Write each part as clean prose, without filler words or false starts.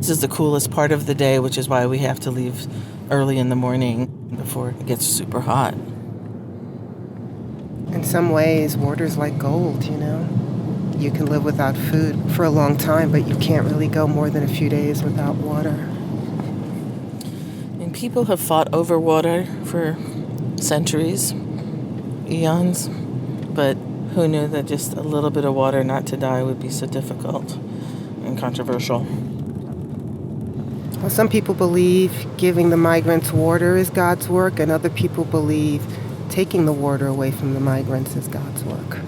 This is the coolest part of the day, which is why we have to leave early in the morning before it gets super hot. In some ways, water's like gold, you know? You can live without food for a long time, but you can't really go more than a few days without water. And people have fought over water for centuries, eons, but who knew that just a little bit of water not to die would be so difficult and controversial. Well, some people believe giving the migrants water is God's work, and other people believe taking the water away from the migrants is God's work.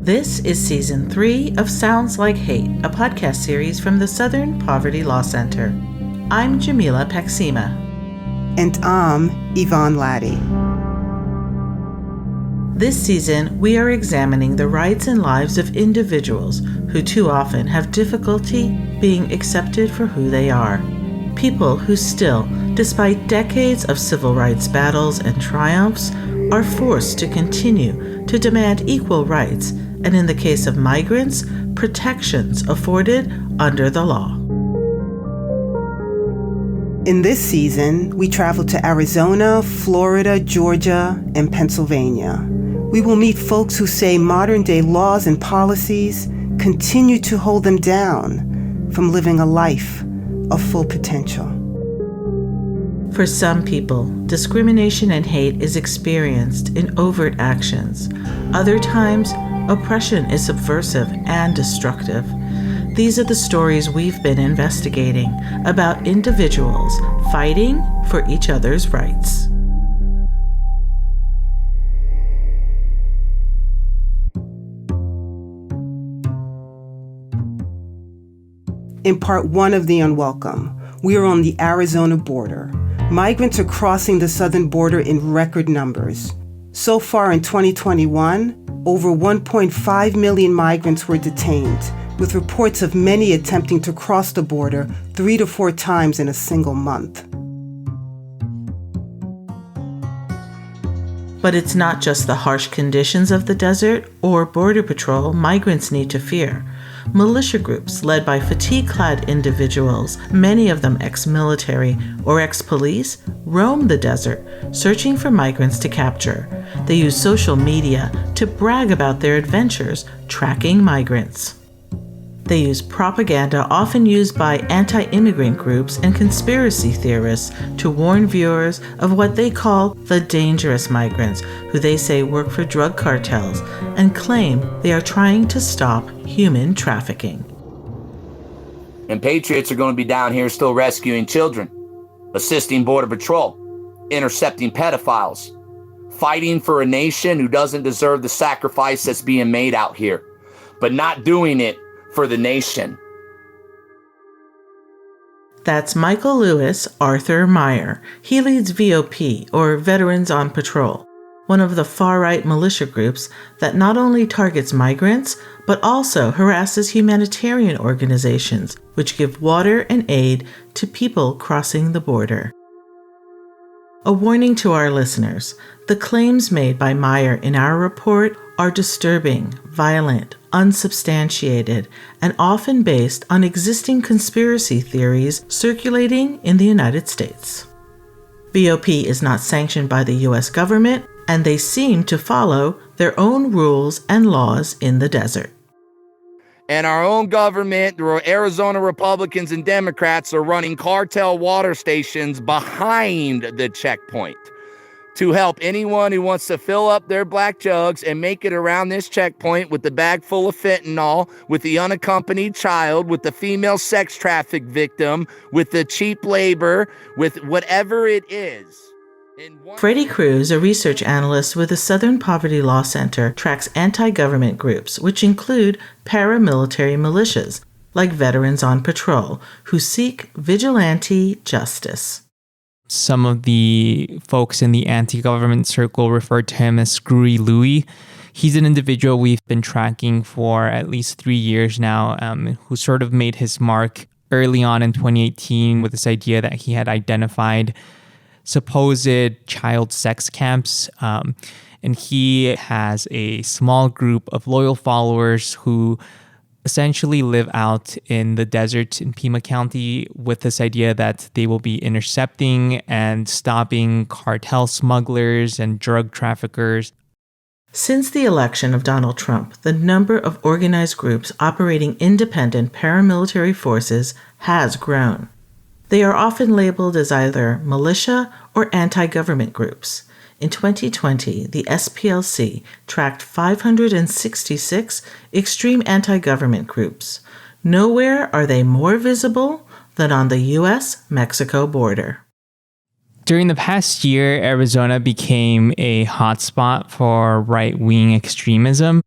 This is Season 3 of Sounds Like Hate, a podcast series from the Southern Poverty Law Center. I'm Jamila Paxima. And I'm Yvonne Laddie. This season, we are examining the rights and lives of individuals who too often have difficulty being accepted for who they are. People who still, despite decades of civil rights battles and triumphs, are forced to continue to demand equal rights, and in the case of migrants, protections afforded under the law. In this season, we travel to Arizona, Florida, Georgia, and Pennsylvania. We will meet folks who say modern-day laws and policies continue to hold them down from living a life of full potential. For some people, discrimination and hate is experienced in overt actions. Other times, oppression is subversive and destructive. These are the stories we've been investigating about individuals fighting for each other's rights. In part 1 of The Unwelcome, we are on the Arizona border. Migrants are crossing the southern border in record numbers. So far in 2021, over 1.5 million migrants were detained, with reports of many attempting to cross the border 3 to 4 times in a single month. But it's not just the harsh conditions of the desert or border patrol migrants need to fear. Militia groups led by fatigue-clad individuals, many of them ex-military or ex-police, roam the desert, searching for migrants to capture. They use social media to brag about their adventures tracking migrants. They use propaganda often used by anti-immigrant groups and conspiracy theorists to warn viewers of what they call the dangerous migrants, who they say work for drug cartels, and claim they are trying to stop human trafficking. And patriots are going to be down here still rescuing children, assisting Border Patrol, intercepting pedophiles, fighting for a nation who doesn't deserve the sacrifice that's being made out here, but not doing it for the nation. That's Michael Lewis Arthur Meyer. He leads VOP, or Veterans on Patrol, one of the far-right militia groups that not only targets migrants, but also harasses humanitarian organizations, which give water and aid to people crossing the border. A warning to our listeners, the claims made by Meyer in our report are disturbing, violent, unsubstantiated, and often based on existing conspiracy theories circulating in the United States. VOP is not sanctioned by the U.S. government, and they seem to follow their own rules and laws in the desert. And our own government, the Arizona Republicans and Democrats, are running cartel water stations behind the checkpoint to help anyone who wants to fill up their black jugs and make it around this checkpoint with the bag full of fentanyl, with the unaccompanied child, with the female sex traffic victim, with the cheap labor, with whatever it is. Freddie Cruz, a research analyst with the Southern Poverty Law Center, tracks anti-government groups, which include paramilitary militias, like Veterans on Patrol, who seek vigilante justice. Some of the folks in the anti-government circle refer to him as Screwy Louie. He's an individual we've been tracking for at least 3 years now, who sort of made his mark early on in 2018 with this idea that he had identified supposed child sex camps. And he has a small group of loyal followers who essentially live out in the desert in Pima County with this idea that they will be intercepting and stopping cartel smugglers and drug traffickers. Since the election of Donald Trump, the number of organized groups operating independent paramilitary forces has grown. They are often labeled as either militia or anti-government groups. In 2020, the SPLC tracked 566 extreme anti-government groups. Nowhere are they more visible than on the U.S.-Mexico border. During the past year, Arizona became a hotspot for right-wing extremism.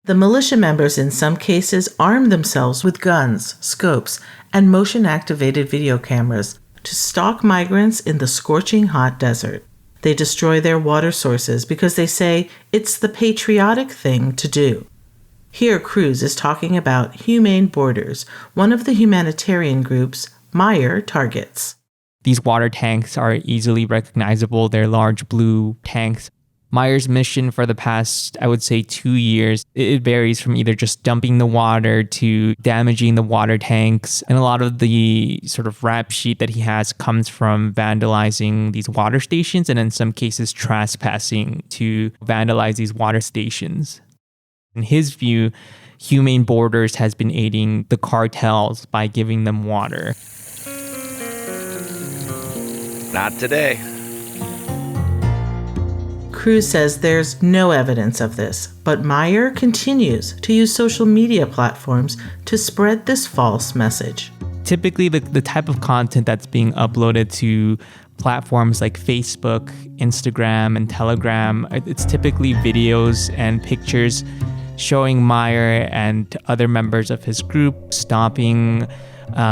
The militia members in some cases arm themselves with guns, scopes, and motion-activated video cameras to stalk migrants in the scorching hot desert. They destroy their water sources because they say it's the patriotic thing to do. Here, Cruz is talking about Humane Borders, one of the humanitarian groups Meyer targets. These water tanks are easily recognizable. They're large blue tanks. Meyer's mission for the past, I would say, 2 years, it varies from either just dumping the water to damaging the water tanks. And a lot of the sort of rap sheet that he has comes from vandalizing these water stations and in some cases trespassing to vandalize these water stations. In his view, Humane Borders has been aiding the cartels by giving them water. Not today. Cruz says there's no evidence of this, but Meyer continues to use social media platforms to spread this false message. Typically, the type of content that's being uploaded to platforms like Facebook, Instagram, and Telegram, it's typically videos and pictures showing Meyer and other members of his group stopping,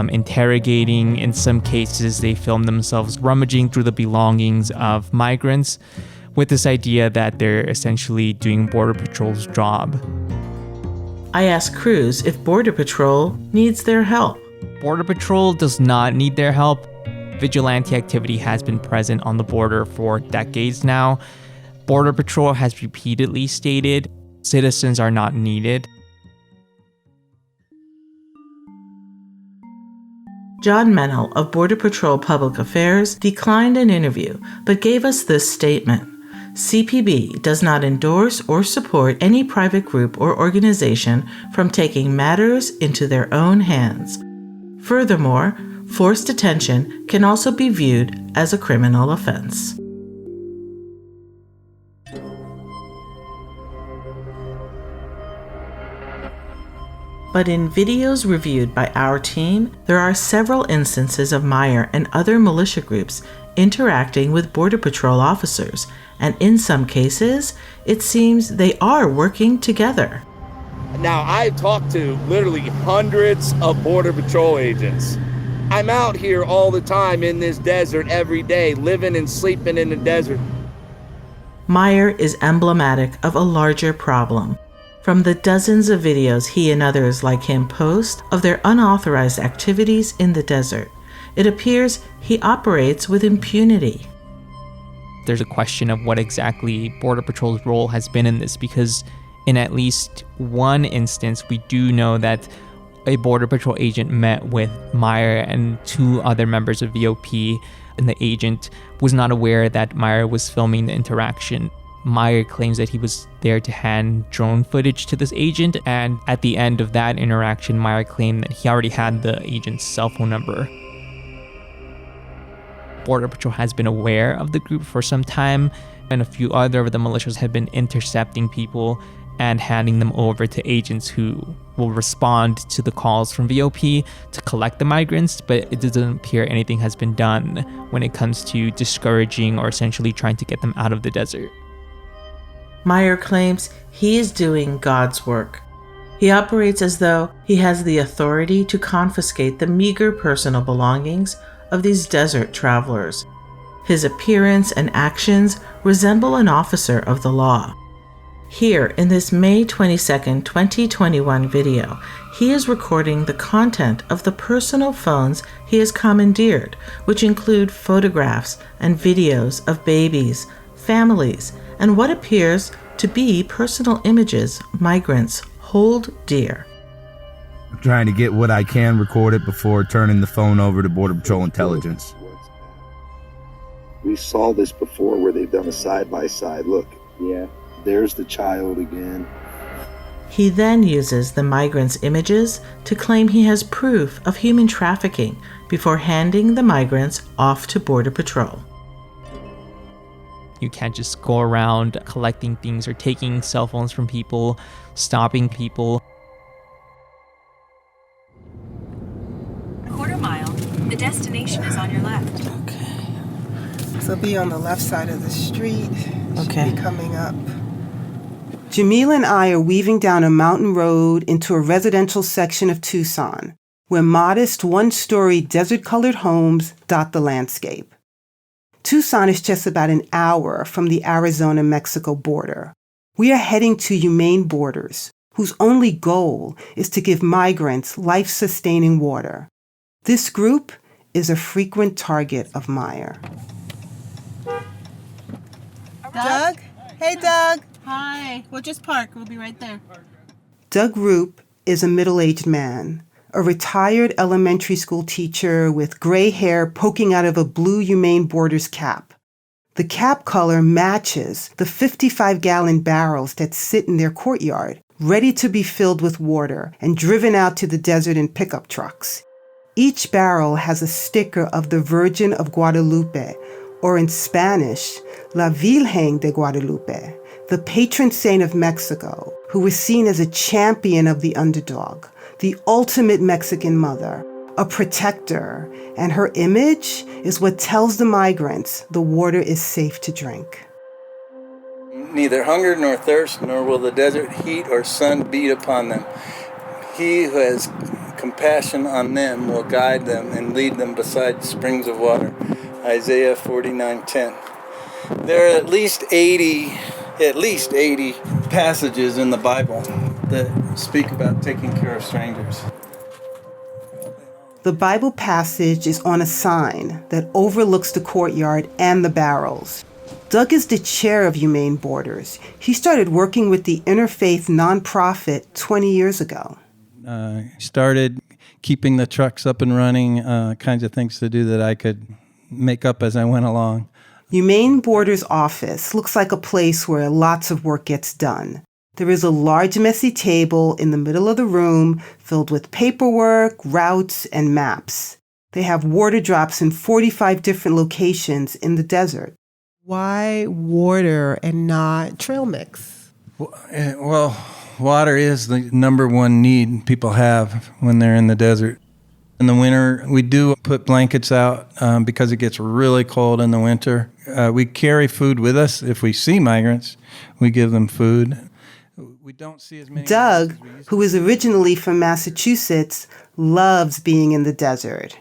interrogating. In some cases, they film themselves rummaging through the belongings of migrants, with this idea that they're essentially doing Border Patrol's job. I asked Cruz if Border Patrol needs their help. Border Patrol does not need their help. Vigilante activity has been present on the border for decades now. Border Patrol has repeatedly stated citizens are not needed. John Mennel of Border Patrol Public Affairs declined an interview, but gave us this statement. CPB does not endorse or support any private group or organization from taking matters into their own hands. Furthermore, forced detention can also be viewed as a criminal offense. But in videos reviewed by our team, there are several instances of Meyer and other militia groups interacting with Border Patrol officers, and in some cases, it seems they are working together. Now, I've talked to literally hundreds of Border Patrol agents. I'm out here all the time in this desert every day, living and sleeping in the desert. Meyer is emblematic of a larger problem. From the dozens of videos he and others like him post of their unauthorized activities in the desert, it appears he operates with impunity. There's a question of what exactly Border Patrol's role has been in this, because in at least one instance, we do know that a Border Patrol agent met with Meyer and 2 other members of VOP, and the agent was not aware that Meyer was filming the interaction. Meyer claims that he was there to hand drone footage to this agent, and at the end of that interaction, Meyer claimed that he already had the agent's cell phone number. Border Patrol has been aware of the group for some time, and a few other of the militias have been intercepting people and handing them over to agents who will respond to the calls from VOP to collect the migrants, but it doesn't appear anything has been done when it comes to discouraging or essentially trying to get them out of the desert. Meyer claims he is doing God's work. He operates as though he has the authority to confiscate the meager personal belongings of these desert travelers. His appearance and actions resemble an officer of the law. Here, in this May 22, 2021 video, he is recording the content of the personal phones he has commandeered, which include photographs and videos of babies, families, and what appears to be personal images migrants hold dear. I'm trying to get what I can recorded before turning the phone over to Border Patrol Intelligence. We saw this before where they've done a side-by-side. Look, yeah, there's the child again. He then uses the migrants' images to claim he has proof of human trafficking before handing the migrants off to Border Patrol. You can't just go around collecting things or taking cell phones from people, stopping people. A quarter mile. The destination is on your left. Okay. So be on the left side of the street. Okay. Be coming up. Jamila and I are weaving down a mountain road into a residential section of Tucson, where modest one-story desert-colored homes dot the landscape. Tucson is just about an hour from the Arizona-Mexico border. We are heading to Humane Borders, whose only goal is to give migrants life-sustaining water. This group is a frequent target of Meyer. Doug? Hey, Doug. Hi. We'll just park. We'll be right there. Doug Roop is a middle-aged man, a retired elementary school teacher with gray hair poking out of a blue Humane Borders cap. The cap color matches the 55-gallon barrels that sit in their courtyard, ready to be filled with water and driven out to the desert in pickup trucks. Each barrel has a sticker of the Virgin of Guadalupe, or in Spanish, La Virgen de Guadalupe, the patron saint of Mexico, who was seen as a champion of the underdog, the ultimate Mexican mother, a protector, and her image is what tells the migrants the water is safe to drink. Neither hunger nor thirst, nor will the desert heat or sun beat upon them. He who has compassion on them will guide them and lead them beside springs of water. Isaiah 49:10. There are at least 80 passages in the Bible that speak about taking care of strangers. The Bible passage is on a sign that overlooks the courtyard and the barrels. Doug is the chair of Humane Borders. He started working with the interfaith nonprofit 20 years ago. Started keeping the trucks up and running, kinds of things to do that I could make up as I went along. Humane Borders office looks like a place where lots of work gets done. There is a large messy table in the middle of the room filled with paperwork, routes, and maps. They have water drops in 45 different locations in the desert. Why water and not trail mix? Well, water is the number one need people have when they're in the desert. In the winter, we do put blankets out because it gets really cold in the winter. We carry food with us. If we see migrants, we give them food. We don't see as many. Doug, who is originally from Massachusetts, loves being in the desert.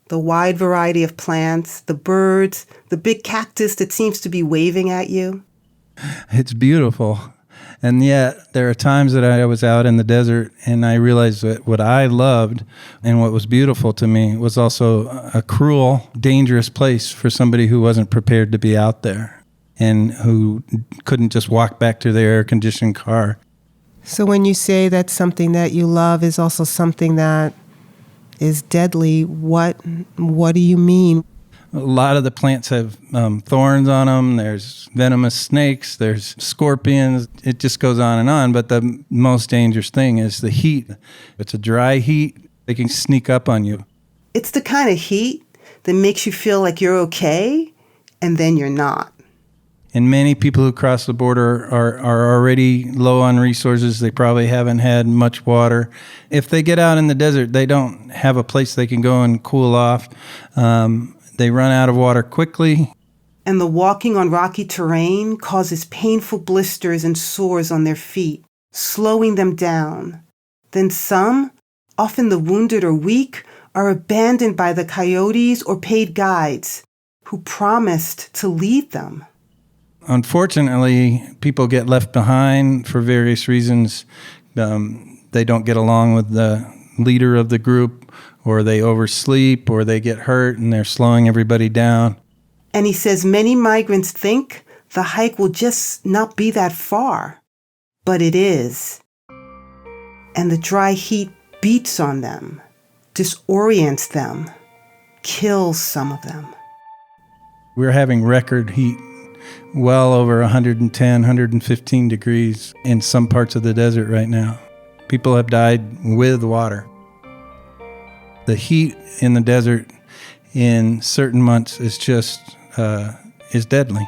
The wide variety of plants, the birds, the big cactus that seems to be waving at you. It's beautiful. And yet, there are times that I was out in the desert and I realized that what I loved and what was beautiful to me was also a cruel, dangerous place for somebody who wasn't prepared to be out there and who couldn't just walk back to their air-conditioned car. So when you say that something that you love is also something that is deadly, what do you mean? A lot of the plants have thorns on them. There's venomous snakes. There's scorpions. It just goes on and on. But the most dangerous thing is the heat. It's a dry heat. They can sneak up on you. It's the kind of heat that makes you feel like you're okay, and then you're not. And many people who cross the border are already low on resources. They probably haven't had much water. If they get out in the desert, they don't have a place they can go and cool off. They run out of water quickly. And the walking on rocky terrain causes painful blisters and sores on their feet, slowing them down. Then some, often the wounded or weak, are abandoned by the coyotes or paid guides who promised to lead them. Unfortunately, people get left behind for various reasons. They don't get along with the leader of the group, or they oversleep, or they get hurt and they're slowing everybody down. And he says many migrants think the hike will just not be that far, but it is. And the dry heat beats on them, disorients them, kills some of them. We're having record heat, well over 110, 115 degrees in some parts of the desert right now. People have died with water. The heat in the desert in certain months is just is deadly.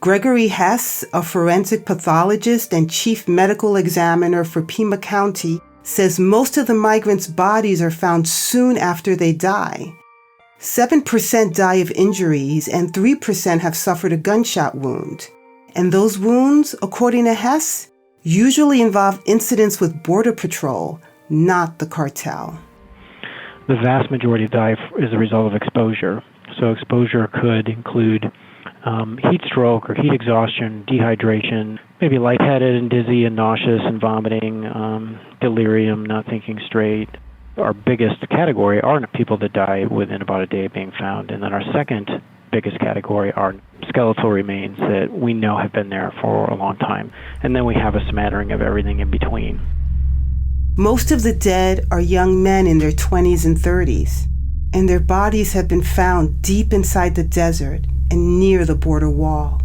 Gregory Hess, a forensic pathologist and chief medical examiner for Pima County, says most of the migrants' bodies are found soon after they die. 7% die of injuries and 3% have suffered a gunshot wound. And those wounds, according to Hess, usually involve incidents with Border Patrol, not the cartel. The vast majority die as a result of exposure. So exposure could include heat stroke or heat exhaustion, dehydration, maybe lightheaded and dizzy and nauseous and vomiting, delirium, not thinking straight. Our biggest category are people that die within about a day of being found. And then our second biggest category are skeletal remains that we know have been there for a long time. And then we have a smattering of everything in between. Most of the dead are young men in their 20s and 30s, and their bodies have been found deep inside the desert and near the border wall.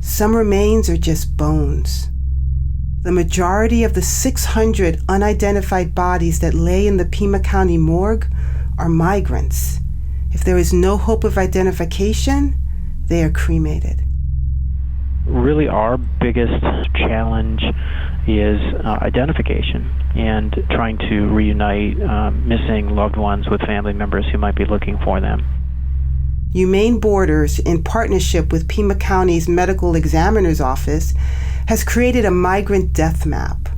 Some remains are just bones. The majority of the 600 unidentified bodies that lay in the Pima County morgue are migrants. If there is no hope of identification, they are cremated. Really, our biggest challenge is identification and trying to reunite missing loved ones with family members who might be looking for them. Humane Borders, in partnership with Pima County's Medical Examiner's Office, has created a migrant death map.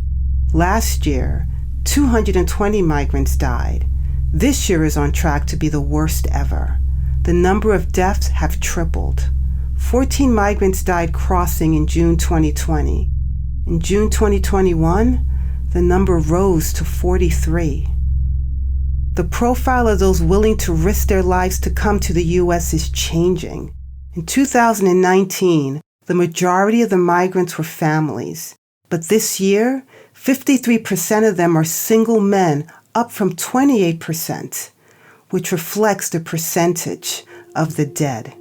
Last year, 220 migrants died. This year is on track to be the worst ever. The number of deaths have tripled. 14 migrants died crossing in June 2020. In June 2021, the number rose to 43. The profile of those willing to risk their lives to come to the U.S. is changing. In 2019, the majority of the migrants were families. But this year, 53% of them are single men, up from 28%, which reflects the percentage of the dead.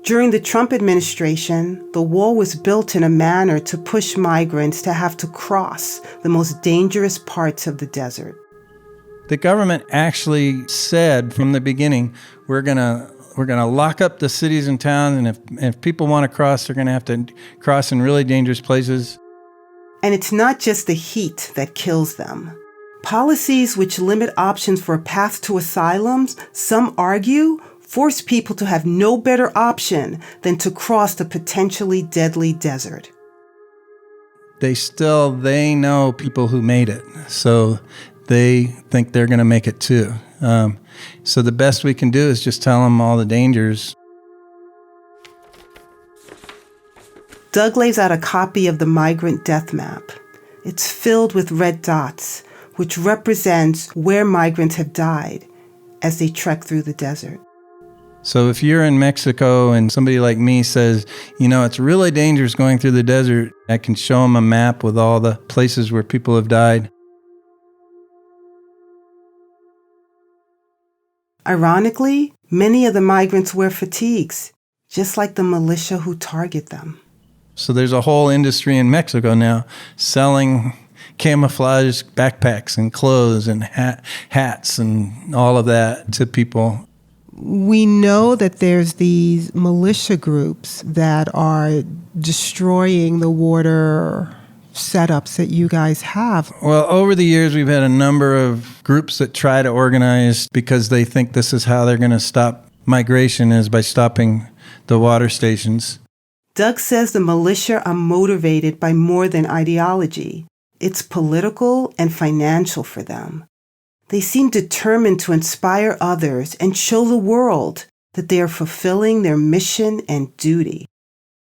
During the Trump administration, the wall was built in a manner to push migrants to have to cross the most dangerous parts of the desert. The government actually said from the beginning, we're gonna lock up the cities and towns, and if people want to cross, they're gonna have to cross in really dangerous places. And it's not just the heat that kills them. Policies which limit options for a path to asylums, some argue, force people to have no better option than to cross the potentially deadly desert. They know people who made it, so they think they're going to make it too. So the best we can do is just tell them all the dangers. Doug lays out a copy of the migrant death map. It's filled with red dots, which represents where migrants have died as they trek through the desert. So if you're in Mexico and somebody like me says, it's really dangerous going through the desert, I can show them a map with all the places where people have died. Ironically, many of the migrants wear fatigues, just like the militia who target them. So there's a whole industry in Mexico now selling camouflage backpacks and clothes and hats and all of that to people. We know that there's these militia groups that are destroying the water setups that you guys have. Well, over the years, we've had a number of groups that try to organize because they think this is how they're going to stop migration, is by stopping the water stations. Doug says the militia are motivated by more than ideology. It's political and financial for them. They seem determined to inspire others and show the world that they are fulfilling their mission and duty.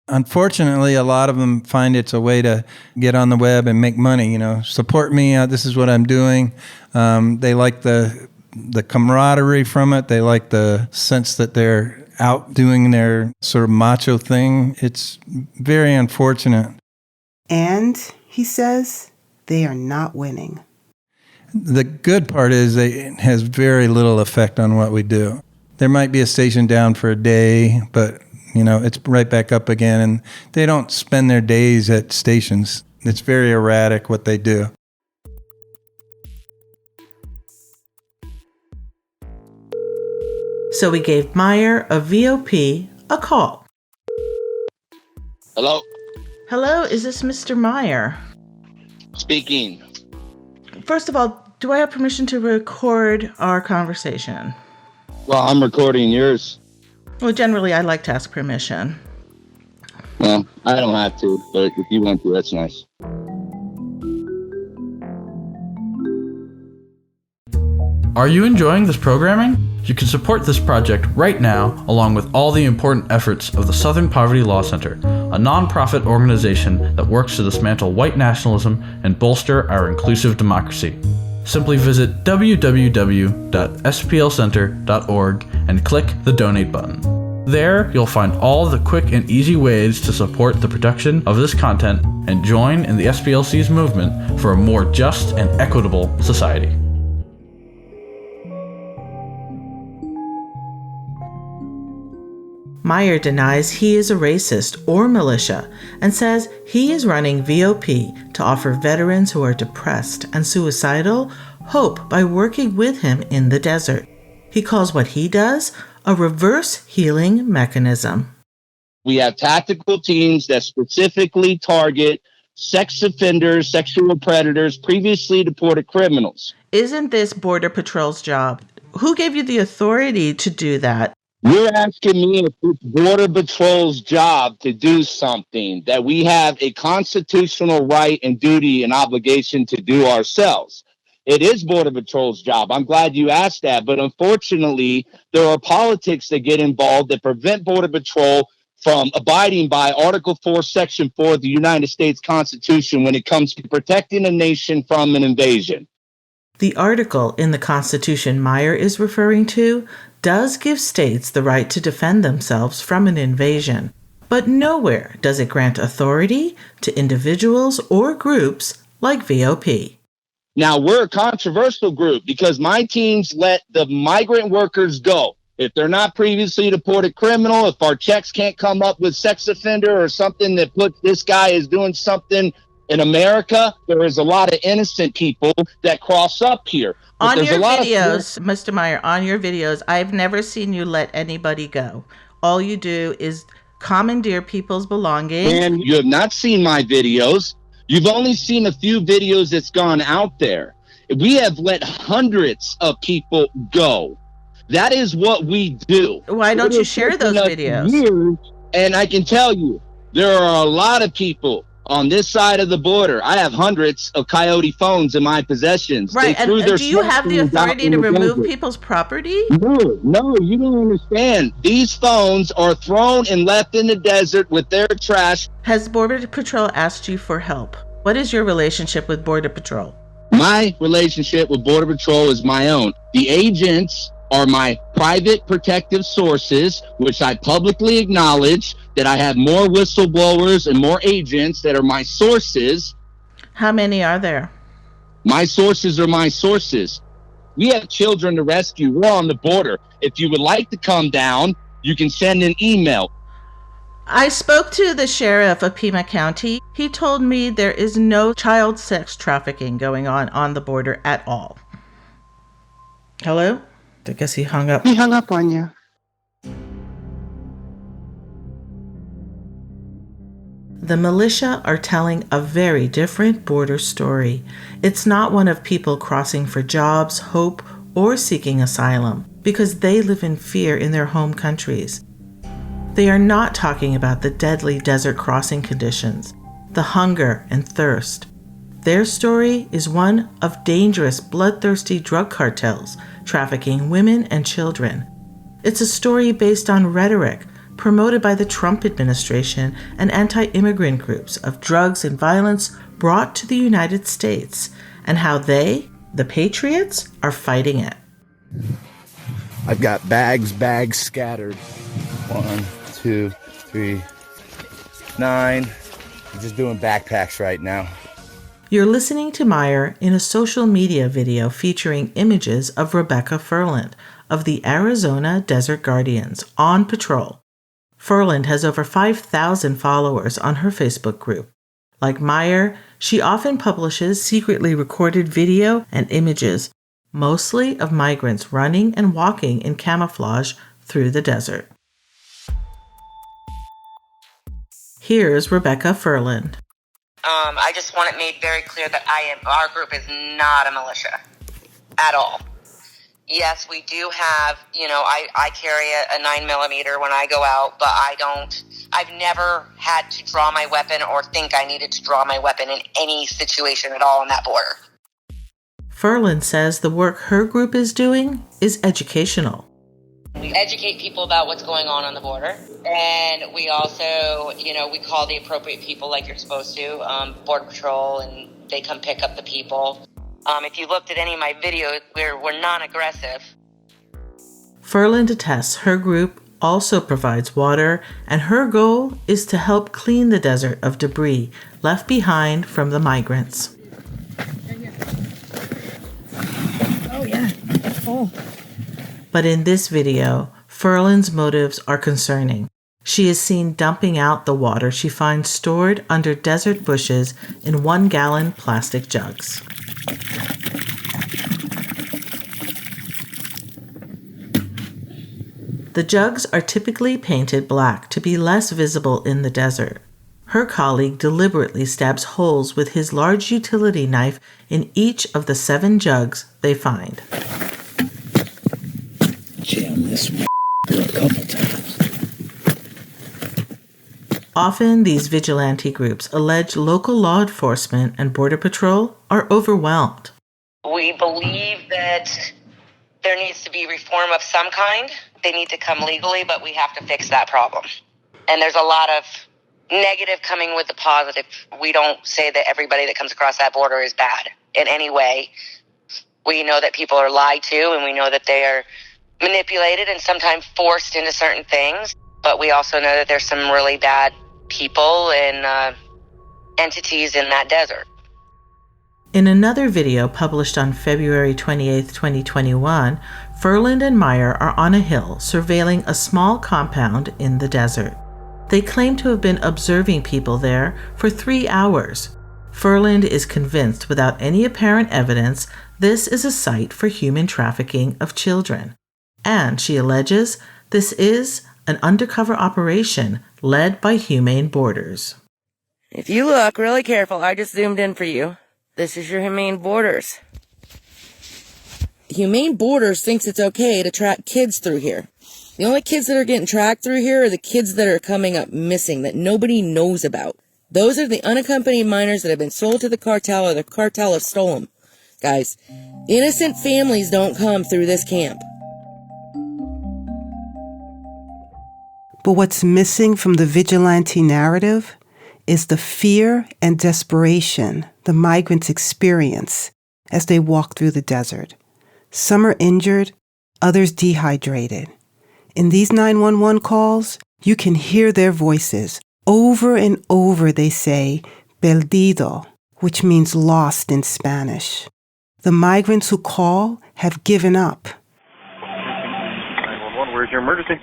Unfortunately, a lot of them find it's a way to get on the web and make money. Support me. This is what I'm doing. They like the camaraderie from it. They like the sense that they're out doing their sort of macho thing. It's very unfortunate. And, he says, they are not winning. The good part is it has very little effect on what we do. There might be a station down for a day, but it's right back up again, and they don't spend their days at stations. It's very erratic what they do. So we gave Meyer, a VOP, a call. Hello? Hello, is this Mr. Meyer? Speaking. First of all, do I have permission to record our conversation? Well, I'm recording yours. Well, generally, I like to ask permission. Well, I don't have to, but if you want to, that's nice. Are you enjoying this programming? You can support this project right now, along with all the important efforts of the Southern Poverty Law Center, a nonprofit organization that works to dismantle white nationalism and bolster our inclusive democracy. Simply visit www.splcenter.org and click the donate button. There, you'll find all the quick and easy ways to support the production of this content and join in the SPLC's movement for a more just and equitable society. Meyer denies he is a racist or militia and says he is running VOP to offer veterans who are depressed and suicidal hope by working with him in the desert. He calls what he does a reverse healing mechanism. We have tactical teams that specifically target sex offenders, sexual predators, previously deported criminals. Isn't this Border Patrol's job? Who gave you the authority to do that? You're asking me if it's Border Patrol's job to do something that we have a constitutional right and duty and obligation to do ourselves. It is Border Patrol's job. I'm glad you asked that. But unfortunately, there are politics that get involved that prevent Border Patrol from abiding by Article 4, Section 4 of the United States Constitution when it comes to protecting a nation from an invasion. The article in the Constitution Meyer is referring to does give states the right to defend themselves from an invasion, but nowhere does it grant authority to individuals or groups like VOP. Now, we're a controversial group because my teams let the migrant workers go. If they're not previously deported criminal, if our checks can't come up with sex offender or something that puts this guy is doing something in America, there is a lot of innocent people that cross up here. On your videos, Mr. Meyer, on your videos, I've never seen you let anybody go. All you do is commandeer people's belongings. And you have not seen my videos. You've only seen a few videos that's gone out there. We have let hundreds of people go. That is what we do. Why don't you share those videos? And I can tell you, there are a lot of people on this side of the border. I have hundreds of Coyote phones in my possessions. Right, and do you have the authority to remove people's property? No, you don't understand. These phones are thrown and left in the desert with their trash. Has Border Patrol asked you for help? What is your relationship with Border Patrol? My relationship with Border Patrol is my own. The agents are my private protective sources, which I publicly acknowledge that I have more whistleblowers and more agents that are my sources. How many are there? My sources are my sources. We have children to rescue. We're on the border. If you would like to come down, you can send an email. I spoke to the sheriff of Pima County. He told me there is no child sex trafficking going on the border at all. Hello? I guess he hung up. He hung up on you. The militia are telling a very different border story. It's not one of people crossing for jobs, hope, or seeking asylum, because they live in fear in their home countries. They are not talking about the deadly desert crossing conditions, the hunger and thirst. Their story is one of dangerous, bloodthirsty drug cartels trafficking women and children. It's a story based on rhetoric promoted by the Trump administration and anti-immigrant groups of drugs and violence brought to the United States, and how they, the patriots, are fighting it. I've got bags scattered. 1, 2, 3, 9. I'm just doing backpacks right now. You're listening to Meyer in a social media video featuring images of Rebecca Furland of the Arizona Desert Guardians on patrol. Furland has over 5,000 followers on her Facebook group. Like Meyer, she often publishes secretly recorded video and images, mostly of migrants running and walking in camouflage through the desert. Here's Rebecca Furland. I just want it made very clear that our group is not a militia at all. Yes, we do have, I carry a 9mm when I go out, but I've never had to draw my weapon or think I needed to draw my weapon in any situation at all on that border. Furland says the work her group is doing is educational. We educate people about what's going on the border, and we also, we call the appropriate people like you're supposed to, Border Patrol, and they come pick up the people. If you looked at any of my videos, we're non-aggressive. Furland attests her group also provides water, and her goal is to help clean the desert of debris left behind from the migrants. Oh, yeah. Oh. But in this video, Furland's motives are concerning. She is seen dumping out the water she finds stored under desert bushes in 1-gallon plastic jugs. The jugs are typically painted black to be less visible in the desert. Her colleague deliberately stabs holes with his large utility knife in each of the 7 jugs they find. Jam this a couple times. Often, these vigilante groups allege local law enforcement and Border Patrol are overwhelmed. We believe that there needs to be reform of some kind. They need to come legally, but we have to fix that problem. And there's a lot of negative coming with the positive. We don't say that everybody that comes across that border is bad in any way. We know that people are lied to, and we know that they are manipulated and sometimes forced into certain things. But we also know that there's some really bad people and entities in that desert. In another video published on February 28, 2021, Furland and Meyer are on a hill surveilling a small compound in the desert. They claim to have been observing people there for 3 hours. Furland is convinced without any apparent evidence this is a site for human trafficking of children. And she alleges this is an undercover operation led by Humane Borders. If you look really careful, I just zoomed in for you. This is your Humane Borders. Humane Borders thinks it's okay to track kids through here. The only kids that are getting tracked through here are the kids that are coming up missing that nobody knows about. Those are the unaccompanied minors that have been sold to the cartel or the cartel have stolen. Guys, innocent families don't come through this camp. But what's missing from the vigilante narrative is the fear and desperation the migrants experience as they walk through the desert. Some are injured, others dehydrated. In these 911 calls, you can hear their voices. Over and over they say, perdido, which means lost in Spanish. The migrants who call have given up. 911, where's your emergency?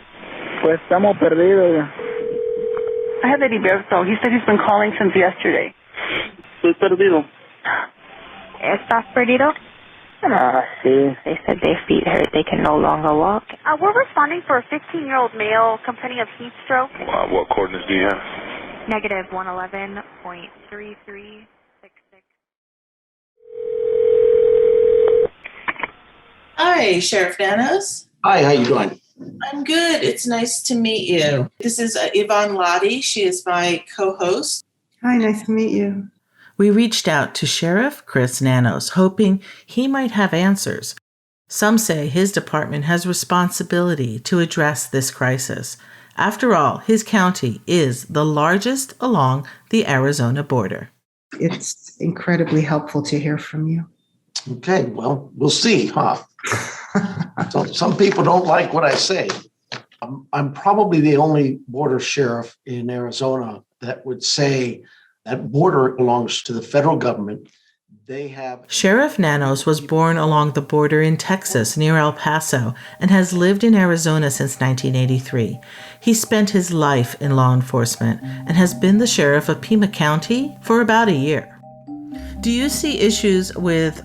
Pues estamos perdidos. I have Heriberto. He said he's been calling since yesterday. Estoy perdido. ¿Estás perdido? Sí. They said their feet hurt. They can no longer walk. We're responding for a 15-year-old male complaining of heat stroke. What coordinates do you have? Negative 111.3366. Hi, Sheriff Nanos. Hi, how you doing? I'm good. It's nice to meet you. This is Yvonne Lottie. She is my co-host. Hi, nice to meet you. We reached out to Sheriff Chris Nanos, hoping he might have answers. Some say his department has responsibility to address this crisis. After all, his county is the largest along the Arizona border. It's incredibly helpful to hear from you. Okay, well, we'll see, huh? So some people don't like what I say. I'm probably the only border sheriff in Arizona that would say that border belongs to the federal government. They have. Sheriff Nanos was born along the border in Texas near El Paso and has lived in Arizona since 1983. He spent his life in law enforcement and has been the sheriff of Pima County for about a year. Do you see issues with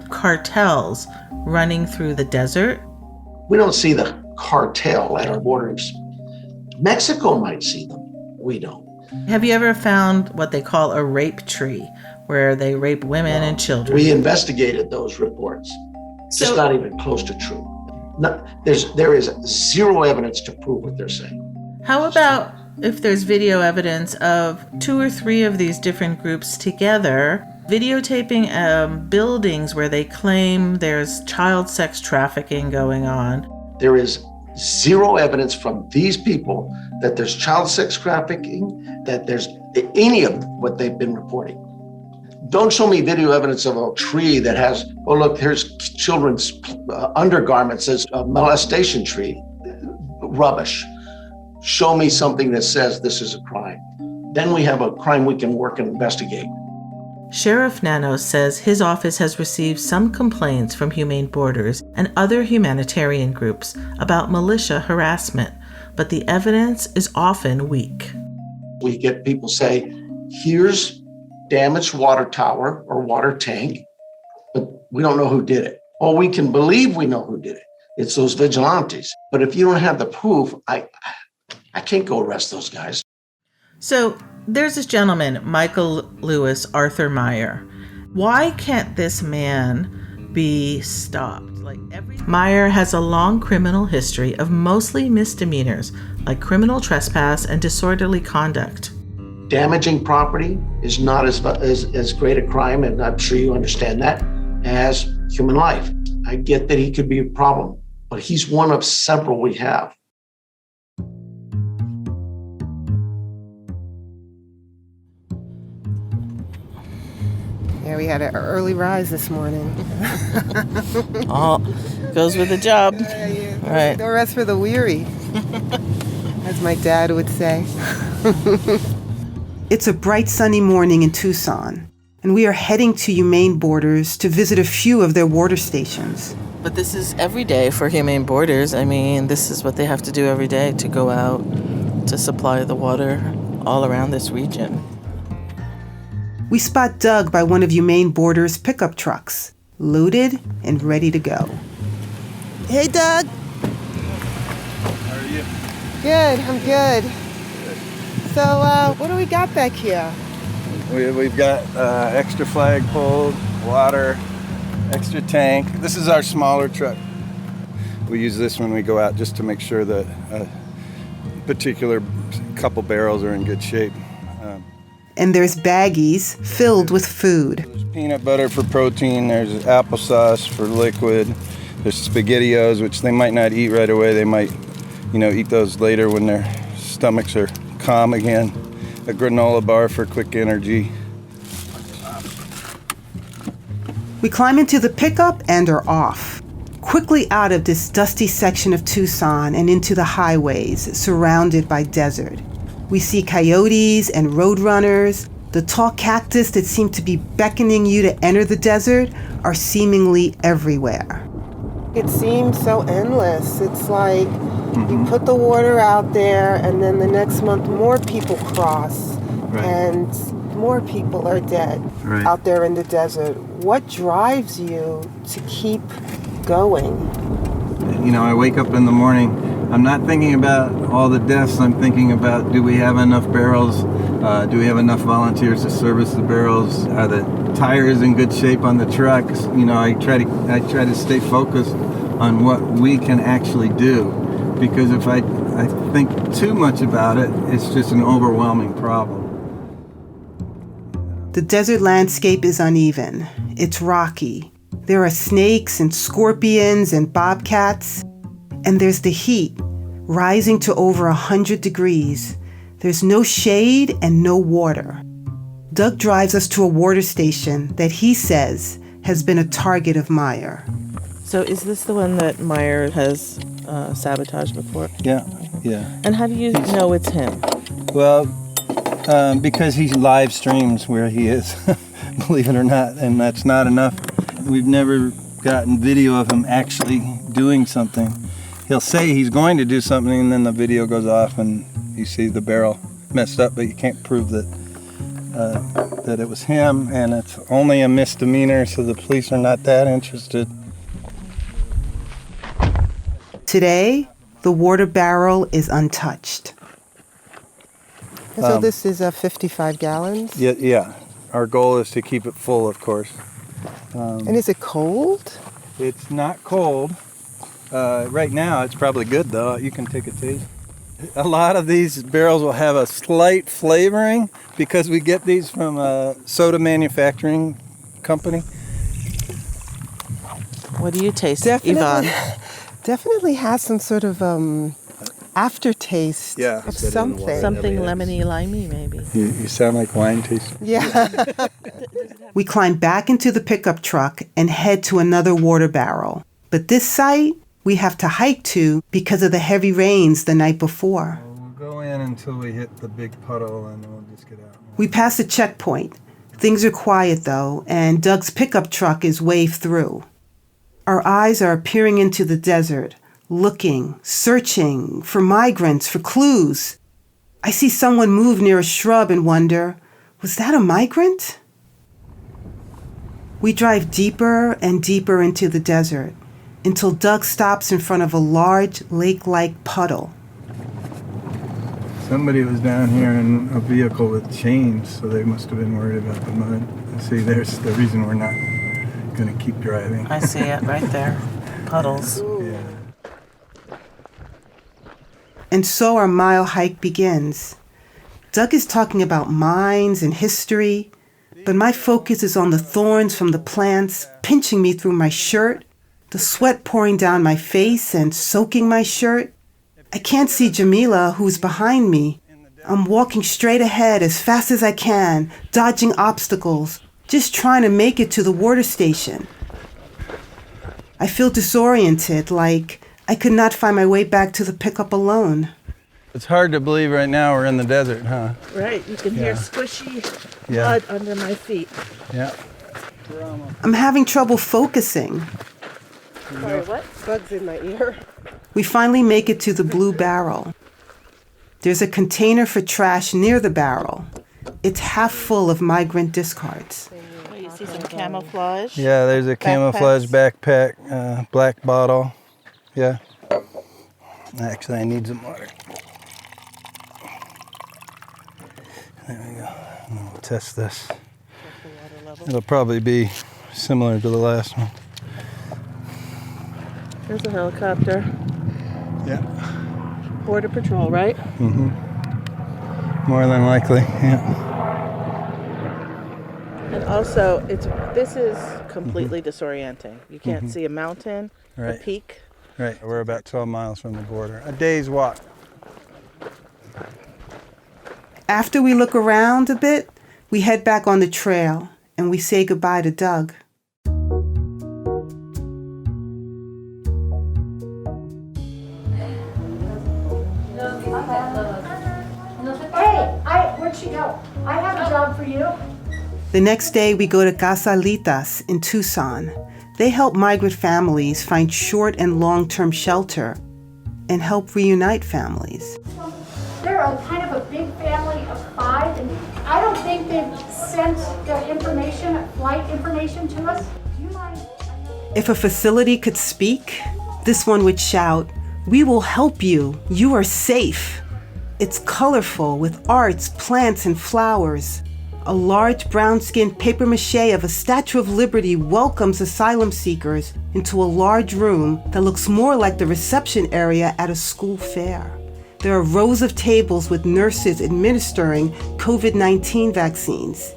cartels running through the desert? We don't see the cartel at our borders. Mexico might see them. We don't. Have you ever found what they call a rape tree, where they rape women and children? We investigated those reports. It's not even close to true. There is zero evidence to prove what they're saying. How about if there's video evidence of 2 or 3 of these different groups together videotaping buildings where they claim there's child sex trafficking going on? There is zero evidence from these people that there's child sex trafficking, that there's any of what they've been reporting. Don't show me video evidence of a tree that has, oh, look, here's children's undergarments as a molestation tree. Rubbish. Show me something that says this is a crime. Then we have a crime we can work and investigate. Sheriff Nanos says his office has received some complaints from Humane Borders and other humanitarian groups about militia harassment, but the evidence is often weak. We get people say, here's damaged water tower or water tank, but we don't know who did it. Or we can believe we know who did it. It's those vigilantes. But if you don't have the proof, I can't go arrest those guys. So there's this gentleman, Michael Lewis Arthur Meyer. Why can't this man be stopped? Meyer has a long criminal history of mostly misdemeanors, like criminal trespass and disorderly conduct. Damaging property is not as great a crime, and I'm sure you understand that, as human life. I get that he could be a problem, but he's one of several we have. Yeah, we had an early rise this morning. All goes with the job. All right. No rest for the weary, as my dad would say. It's a bright sunny morning in Tucson, and we are heading to Humane Borders to visit a few of their water stations. But this is every day for Humane Borders. I mean, this is what they have to do every day to go out to supply the water all around this region. We spot Doug by one of Humane Borders' pickup trucks, loaded and ready to go. Hey, Doug. How are you? Good, I'm good. So, what do we got back here? We've got extra flagpole, water, extra tank. This is our smaller truck. We use this when we go out just to make sure that a particular couple barrels are in good shape. And there's baggies filled with food. There's peanut butter for protein. There's applesauce for liquid. There's SpaghettiOs, which they might not eat right away. They might, eat those later when their stomachs are calm again. A granola bar for quick energy. We climb into the pickup and are off, quickly out of this dusty section of Tucson and into the highways surrounded by desert. We see coyotes and roadrunners. The tall cactus that seem to be beckoning you to enter the desert are seemingly everywhere. It seems so endless. It's like you put the water out there and then the next month more people cross and more people are dead out there in the desert. What drives you to keep going? I wake up in the morning. I'm not thinking about all the deaths. I'm thinking about, do we have enough barrels? Do we have enough volunteers to service the barrels? Are the tires in good shape on the trucks? I try to stay focused on what we can actually do, because if I think too much about it, it's just an overwhelming problem. The desert landscape is uneven. It's rocky. There are snakes and scorpions and bobcats. And there's the heat, rising to over 100 degrees. There's no shade and no water. Doug drives us to a water station that he says has been a target of Meyer. So is this the one that Meyer has sabotaged before? Yeah. And how do you know it's him? Well, because he live streams where he is, believe it or not, and that's not enough. We've never gotten video of him actually doing something. He'll say he's going to do something, and then the video goes off, and you see the barrel messed up, but you can't prove that it was him, and it's only a misdemeanor, so the police are not that interested. Today, the water barrel is untouched. And so this is 55 gallons? Yeah. Our goal is to keep it full, of course. And is it cold? It's not cold. Right now, it's probably good, though. You can take a taste. A lot of these barrels will have a slight flavoring because we get these from a soda manufacturing company. What do you taste, Yvonne? Definitely has some sort of aftertaste of something. Something lemony, limey, maybe. You sound like wine tasting. Yeah. We climb back into the pickup truck and head to another water barrel. But this site, we have to hike to because of the heavy rains the night before. We'll go in until we hit the big puddle and then we'll just get out. We pass a checkpoint. Things are quiet, though, and Doug's pickup truck is waved through. Our eyes are peering into the desert, looking, searching for migrants, for clues. I see someone move near a shrub and wonder, was that a migrant? We drive deeper and deeper into the desert until Doug stops in front of a large lake-like puddle. Somebody was down here in a vehicle with chains, so they must have been worried about the mud. See, there's the reason we're not going to keep driving. I see it right there. Puddles. Yeah. And so our mile hike begins. Doug is talking about mines and history, but my focus is on the thorns from the plants pinching me through my shirt, the sweat pouring down my face and soaking my shirt. I can't see Jamila, who's behind me. I'm walking straight ahead as fast as I can, dodging obstacles, just trying to make it to the water station. I feel disoriented, like I could not find my way back to the pickup alone. It's hard to believe right now we're in the desert, huh? Right, you can hear squishy Yeah. mud under my feet. Yeah. I'm having trouble focusing. Sorry, what? Bugs in my ear. We finally make it to the blue barrel. There's a container for trash near the barrel. It's half full of migrant discards. Oh, you see some camouflage? Yeah, there's a camouflage backpack, black bottle. Yeah. Actually, I need some water. There we go. And we'll test this. It'll probably be similar to the last one. There's a helicopter. Yeah. Border Patrol, right? Mm-hmm. More than likely, yeah. And also, this is completely disorienting. You can't see a mountain, a peak. Right, we're about 12 miles from the border. A day's walk. After we look around a bit, we head back on the trail and we say goodbye to Doug. Where'd she go? I have a job for you. The next day, we go to Casalitas in Tucson. They help migrant families find short and long-term shelter and help reunite families. They're kind of a big family of 5, and I don't think they've sent their information, flight information to us. Do you mind? If a facility could speak, this one would shout, "We will help you. You are safe." It's colorful with arts, plants, and flowers. A large brown-skinned papier-mâché of a Statue of Liberty welcomes asylum seekers into a large room that looks more like the reception area at a school fair. There are rows of tables with nurses administering COVID-19 vaccines.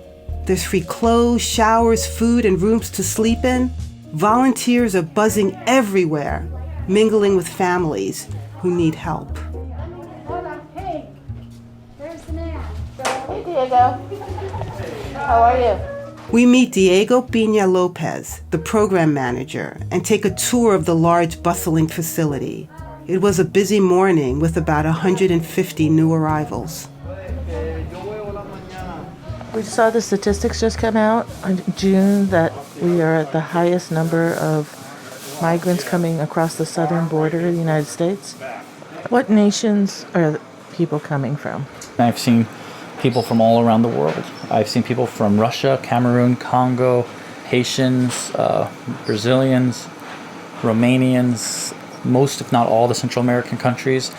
There's free clothes, showers, food, and rooms to sleep in. Volunteers are buzzing everywhere, mingling with families who need help. Hold on. Hey, there's the man. Hey, Diego. How are you? We meet Diego Pina Lopez, the program manager, and take a tour of the large, bustling facility. It was a busy morning with about 150 new arrivals. We saw the statistics just come out in June that we are at the highest number of migrants coming across the southern border of the United States. What nations are people coming from? I've seen people from all around the world. I've seen people from Russia, Cameroon, Congo, Haitians, Brazilians, Romanians, most if not all the Central American countries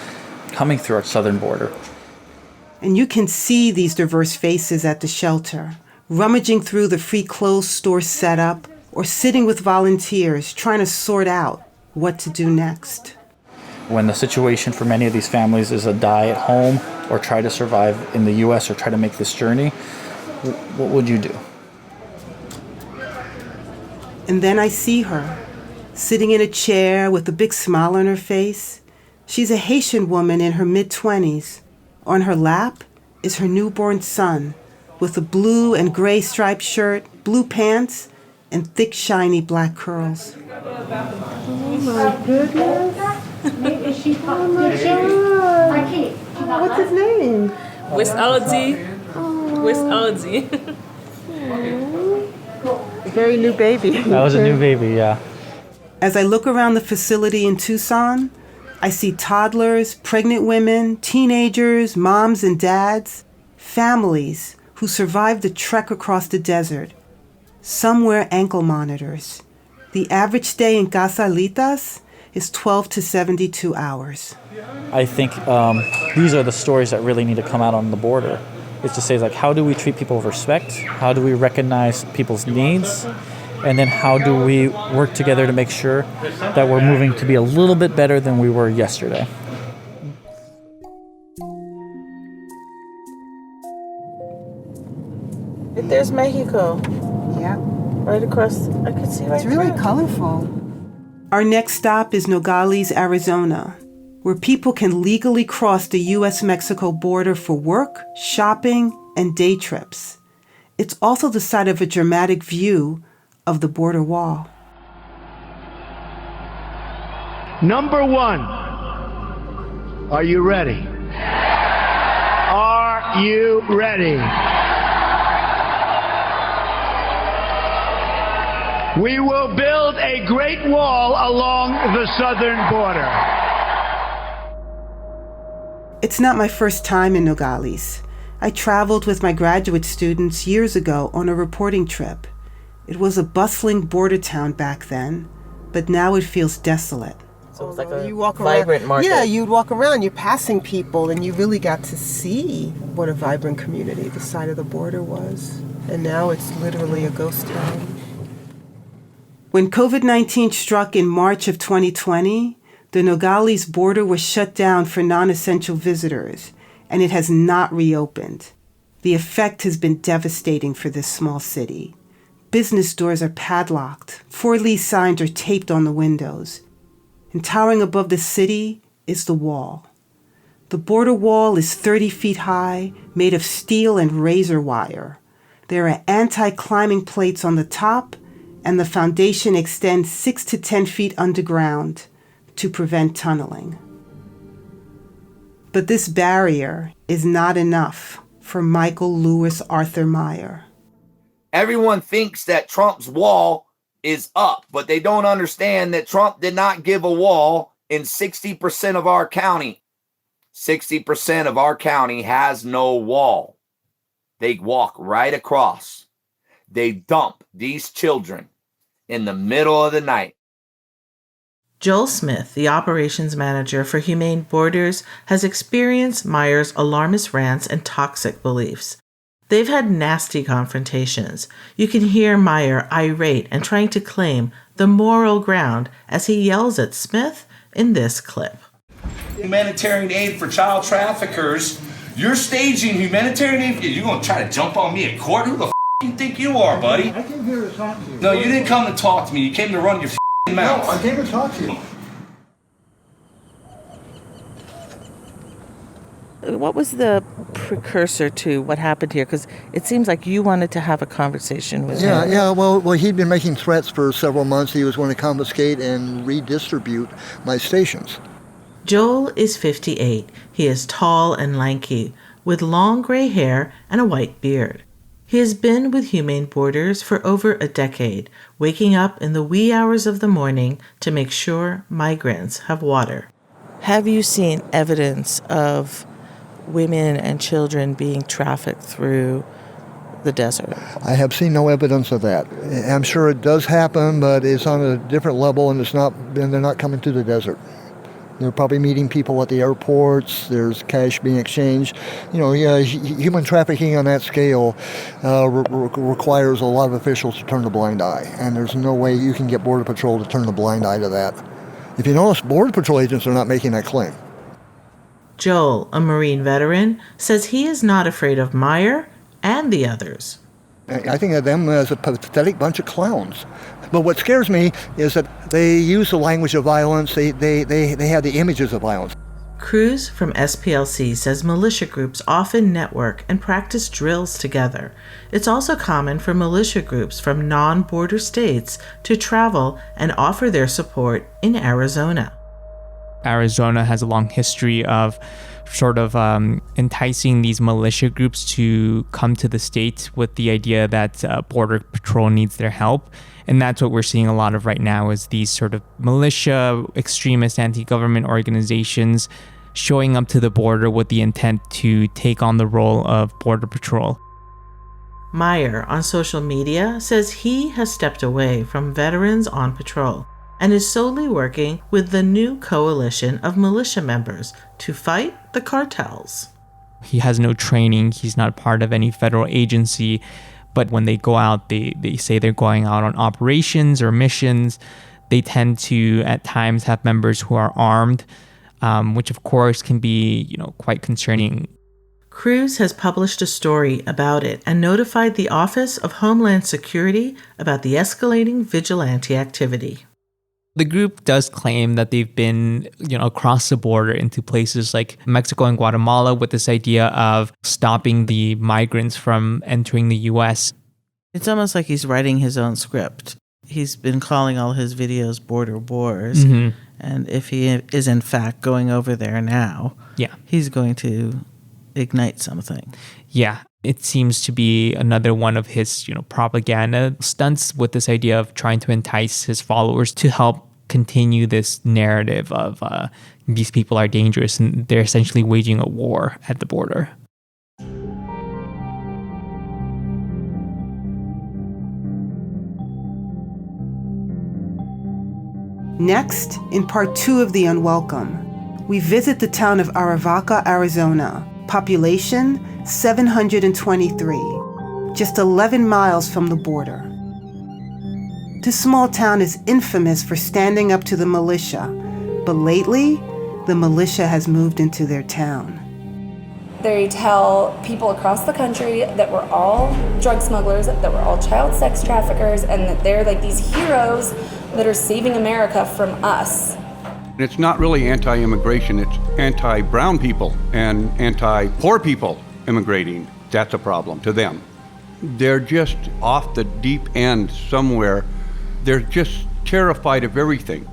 coming through our southern border. And you can see these diverse faces at the shelter, rummaging through the free clothes store setup or sitting with volunteers trying to sort out what to do next. When the situation for many of these families is a die at home or try to survive in the U.S. or try to make this journey, what would you do? And then I see her, sitting in a chair with a big smile on her face. She's a Haitian woman in her mid-20s. On her lap is her newborn son with a blue and gray striped shirt, blue pants, and thick, shiny black curls. Oh my goodness. Is she oh my God. I can't. What's his name? With Aldi. With Aldi. Very new baby. That was a new baby, yeah. As I look around the facility in Tucson, I see toddlers, pregnant women, teenagers, moms and dads, families who survived the trek across the desert. Some wear ankle monitors. The average stay in Casalitas is 12 to 72 hours. I think these are the stories that really need to come out on the border. It's to say, like, how do we treat people with respect? How do we recognize people's needs? And then how do we work together to make sure that we're moving to be a little bit better than we were yesterday? There's Mexico. Yeah. Right across, I can see right It's really through. colorful. Our next stop is Nogales, Arizona, where people can legally cross the U.S.-Mexico border for work, shopping, and day trips. It's also the site of a dramatic view of the border wall. Number one, are you ready? Are you ready? We will build a great wall along the southern border. It's not my first time in Nogales. I traveled with my graduate students years ago on a reporting trip. It was a bustling border town back then, but now it feels desolate. So it's like a you walk vibrant around, market. Yeah, you'd walk around, you're passing people, and you really got to see what a vibrant community the side of the border was. And now it's literally a ghost town. When COVID-19 struck in March of 2020, the Nogales border was shut down for non-essential visitors, and it has not reopened. The effect has been devastating for this small city. Business doors are padlocked, for-lease signs are taped on the windows, and towering above the city is the wall. The border wall is 30 feet high, made of steel and razor wire. There are anti-climbing plates on the top, and the foundation extends 6 to 10 feet underground to prevent tunneling. But this barrier is not enough for Michael Lewis Arthur Meyer. Everyone thinks that Trump's wall is up, but they don't understand that Trump did not give a wall in 60% of our county. 60% of our county has no wall. They walk right across. They dump these children in the middle of the night. Joel Smith, the operations manager for Humane Borders, has experienced Meyer's alarmist rants and toxic beliefs. They've had nasty confrontations. You can hear Meyer irate and trying to claim the moral ground as he yells at Smith in this clip. Humanitarian aid for child traffickers. You're staging humanitarian aid. You're going to try to jump on me at court? Who the you think you are, buddy? I came here to talk to you. No, you didn't come to talk to me. You came to run your mouth. No, I came to talk to you. What was the precursor to what happened here? Because it seems like you wanted to have a conversation with him. Yeah. Well, he'd been making threats for several months. He was going to confiscate and redistribute my stations. Joel is 58. He is tall and lanky, with long gray hair and a white beard. He has been with Humane Borders for over a decade, waking up in the wee hours of the morning to make sure migrants have water. Have you seen evidence of women and children being trafficked through the desert? I have seen no evidence of that. I'm sure it does happen, but it's on a different level, and they're not coming to the desert. They're probably meeting people at the airports. There's cash being exchanged. Human trafficking on that scale requires a lot of officials to turn a blind eye, and there's no way you can get Border Patrol to turn a blind eye to that. If you notice, Border Patrol agents are not making that claim. Joel, a Marine veteran, says he is not afraid of Meyer and the others. I think of them as a pathetic bunch of clowns. But what scares me is that they use the language of violence. They have the images of violence. Cruz from SPLC says militia groups often network and practice drills together. It's also common for militia groups from non-border states to travel and offer their support in Arizona. Arizona has a long history of sort of enticing these militia groups to come to the state with the idea that Border Patrol needs their help. And that's what we're seeing a lot of right now is these sort of militia, extremist, anti-government organizations showing up to the border with the intent to take on the role of Border Patrol. Meyer on social media says he has stepped away from veterans on patrol and is solely working with the new coalition of militia members to fight the cartels. He has no training. He's not part of any federal agency. But when they go out, they say they're going out on operations or missions. They tend to, at times, have members who are armed, which, of course, can be, quite concerning. Cruz has published a story about it and notified the Office of Homeland Security about the escalating vigilante activity. The group does claim that they've been, across the border into places like Mexico and Guatemala with this idea of stopping the migrants from entering the U.S. It's almost like he's writing his own script. He's been calling all his videos border wars. Mm-hmm. And if he is in fact going over there now, he's going to ignite something. Yeah. It seems to be another one of his, propaganda stunts with this idea of trying to entice his followers to help continue this narrative of these people are dangerous and they're essentially waging a war at the border. Next, in part 2 of The Unwelcome, we visit the town of Arivaca, Arizona. Population 723, just 11 miles from the border. This small town is infamous for standing up to the militia, but lately, the militia has moved into their town. They tell people across the country that we're all drug smugglers, that we're all child sex traffickers, and that they're like these heroes that are saving America from us. It's not really anti-immigration, it's anti-brown people and anti-poor people immigrating. That's a problem to them. They're just off the deep end somewhere. They're just terrified of everything.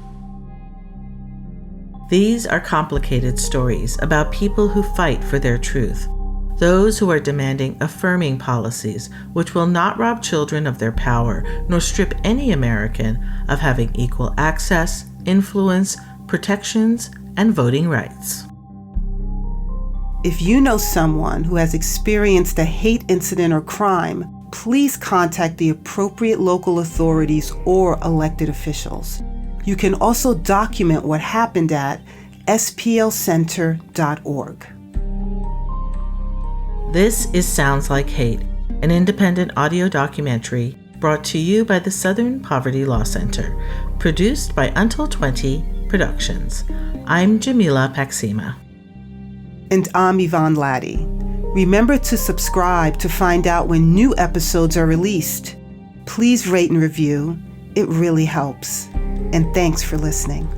These are complicated stories about people who fight for their truth. Those who are demanding affirming policies which will not rob children of their power nor strip any American of having equal access, influence, protections, and voting rights. If you know someone who has experienced a hate incident or crime, please contact the appropriate local authorities or elected officials. You can also document what happened at splcenter.org. This is Sounds Like Hate, an independent audio documentary brought to you by the Southern Poverty Law Center, produced by Until 20 Productions. I'm Jamila Paxima. And I'm Yvonne Laddie. Remember to subscribe to find out when new episodes are released. Please rate and review. It really helps. And thanks for listening.